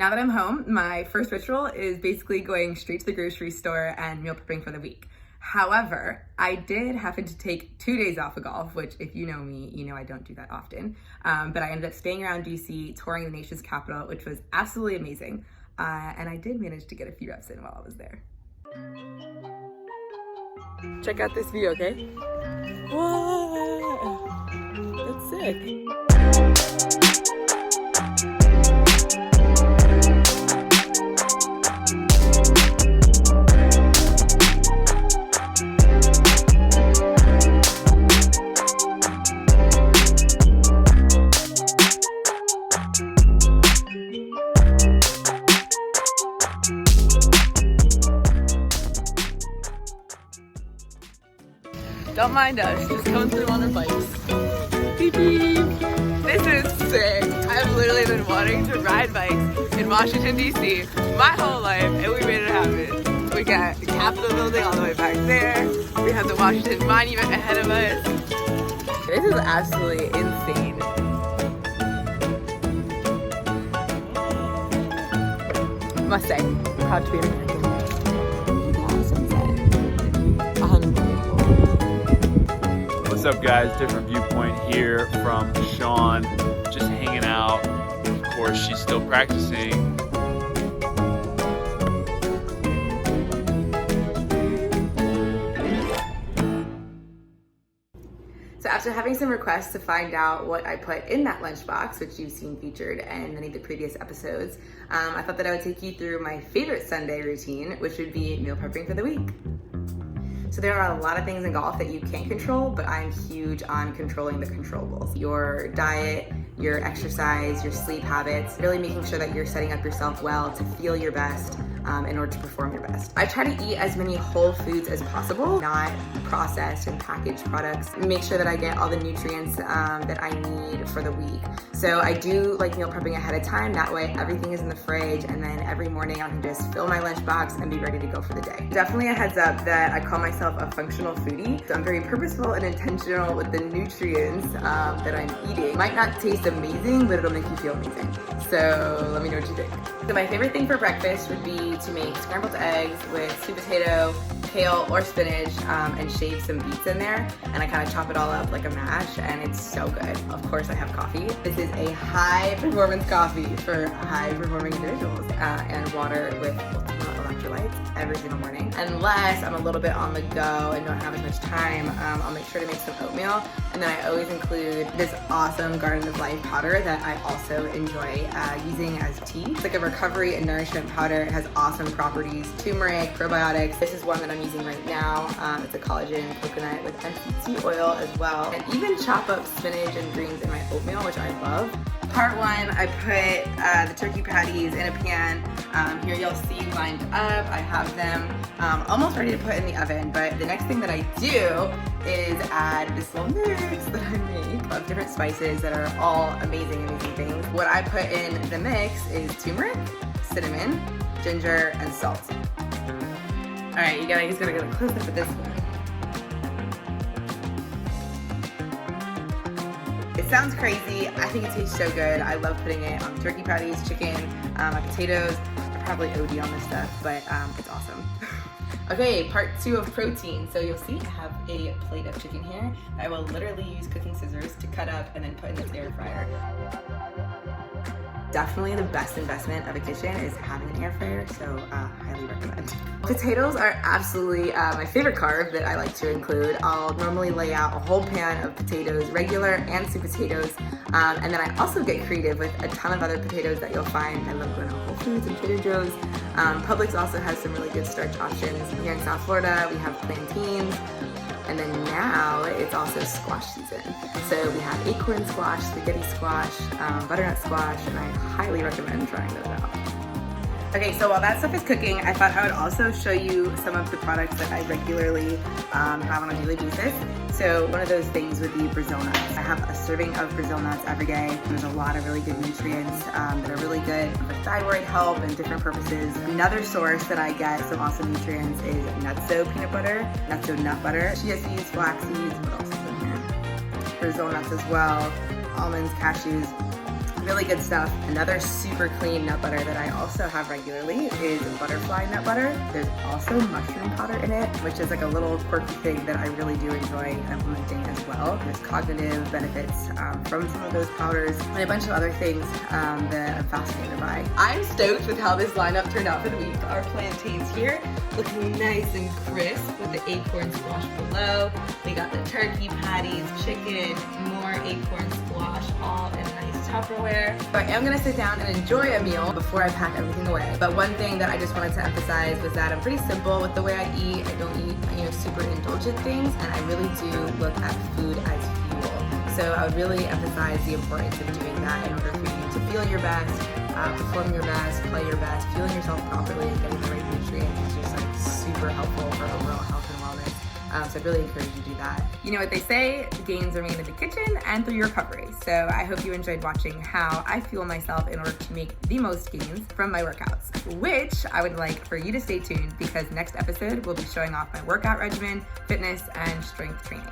Now that I'm home, my first ritual is basically going straight to the grocery store and meal prepping for the week. However, I did happen to take 2 days off of golf, which if you know me, you know I don't do that often. But I ended up staying around DC, touring the nation's capital, which was absolutely amazing. And I did manage to get a few reps in while I was there. Check out this view, okay? Whoa, that's sick. Don't mind us, just going through on our bikes. Beep beep. This is sick. I've literally been wanting to ride bikes in Washington, D.C. my whole life, and we made it happen. We got the Capitol building all the way back there. We have the Washington Monument ahead of us. This is absolutely insane. Must say, proud to be American. What's up guys, different viewpoint here from Sean, just hanging out. Of course, she's still practicing. So after having some requests to find out what I put in that lunchbox, which you've seen featured in many of the previous episodes, I thought that I would take you through my favorite Sunday routine, which would be meal prepping for the week. So there are a lot of things in golf that you can't control, but I'm huge on controlling the controllables. Your diet, your exercise, your sleep habits, really making sure that you're setting up yourself well to feel your best in order to perform your best. I try to eat as many whole foods as possible, not processed and packaged products. Make sure that I get all the nutrients that I need for the week. So I do like meal prepping ahead of time. That way everything is in the fridge, and then every morning I can just fill my lunchbox and be ready to go for the day. Definitely a heads up that I call myself a functional foodie. So I'm very purposeful and intentional with the nutrients that I'm eating. Might not taste amazing, but it'll make you feel amazing. So let me know what you think. So my favorite thing for breakfast would be to make scrambled eggs with sweet potato, kale, or spinach, and shave some beets in there. And I kind of chop it all up like a mash, and it's so good. Of course, I have coffee. This is a high performance coffee for high performing individuals, and water with Ultima Electrolytes every single morning. Unless I'm a little bit on the go and don't have as much time, I'll make sure to make some oatmeal. And then I always include this awesome Garden of Life powder that I also enjoy using as tea. It's like a recovery and nourishment powder. It has awesome properties, turmeric, probiotics. This is one that I'm using right now. It's a collagen coconut with MCT oil as well. And even chop up spinach and greens in my oatmeal, which I love. Part one, I put the turkey patties in a pan. Here you'll see lined up. I have them almost ready to put in the oven, but the next thing that I do is add this little mix that I make of different spices that are all amazing things. What I put in the mix is turmeric, cinnamon, ginger, and salt. All right, you guys gotta get a close up of this one. It sounds crazy. I think it tastes so good. I love putting it on turkey patties, chicken, my potatoes. I probably OD on this stuff, but it's awesome. Okay, part two of protein. So you'll see I have a plate of chicken here. I will literally use cooking scissors to cut up and then put in this air fryer. Definitely the best investment of a kitchen is having an air fryer, so highly recommend. Potatoes are absolutely my favorite carb that I like to include. I'll normally lay out a whole pan of potatoes, regular and sweet potatoes, and then I also get creative with a ton of other potatoes that you'll find. I love going to Whole Foods and Trader Joe's. Publix also has some really good starch options. Here in South Florida, we have plantains. And then now it's also squash season. So we have acorn squash, spaghetti squash, butternut squash, and I highly recommend trying those out. Okay, so while that stuff is cooking, I thought I would also show you some of the products that I regularly have on a daily basis. So one of those things would be Brazil nuts. I have a serving of Brazil nuts every day. There's a lot of really good nutrients that are really good for thyroid health and different purposes. Another source that I get some awesome nutrients is Nutzo peanut butter, Nutzo Nut Butter, chia seeds, flax seeds, what else is in here? Brazil nuts as well, almonds, cashews. Really good stuff. Another super clean nut butter that I also have regularly is butterfly nut butter. There's also mushroom powder in it, which is like a little quirky thing that I really do enjoy implementing as well. There's cognitive benefits from some of those powders and a bunch of other things that I'm fascinated by. I'm stoked with how this lineup turned out for the week. Our plantains here looking nice and crisp with the acorn squash below. We got the turkey patties, chicken, more acorn squash, all in a nice Tupperware. But I am gonna sit down and enjoy a meal before I pack everything away. But one thing that I just wanted to emphasize was that I'm pretty simple with the way I eat. I don't eat, super indulgent things, and I really do look at food as fuel. So I would really emphasize the importance of doing that in order for you to feel your best, perform your best, play your best, fueling yourself properly, and getting the right nutrients is just like super helpful for overall health and wellness. So I'd really encourage you to do that. You know what they say, the gains are made in the kitchen and through your recovery. So I hope you enjoyed watching how I fuel myself in order to make the most gains from my workouts, which I would like for you to stay tuned because next episode we'll be showing off my workout regimen, fitness, and strength training.